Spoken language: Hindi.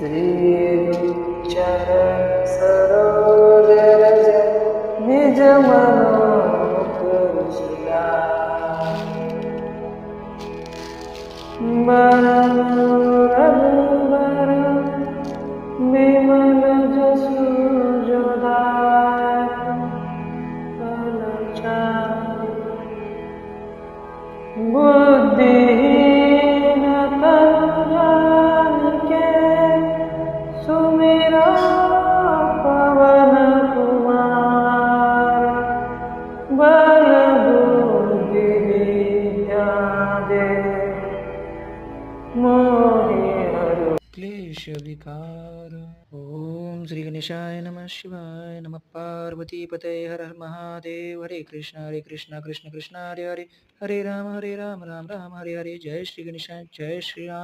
श्रीगुच्चरण सरोज रज निज मनोहर शिला रघुबर विमल जसु जोदार बुद्धिहीन तनु जानिके सुमिरा पवन कुमार बल बुद्धि विद्या दे मोहि हरो क्लेश विकार। ओम श्री गणेशाय नमः शिवाय नमः पार्वती पते हर हर महादेव। हरे कृष्ण कृष्ण कृष्ण हरे हरे हरे राम राम राम हरे हरे। जय श्री गणेशाय जय श्री राम।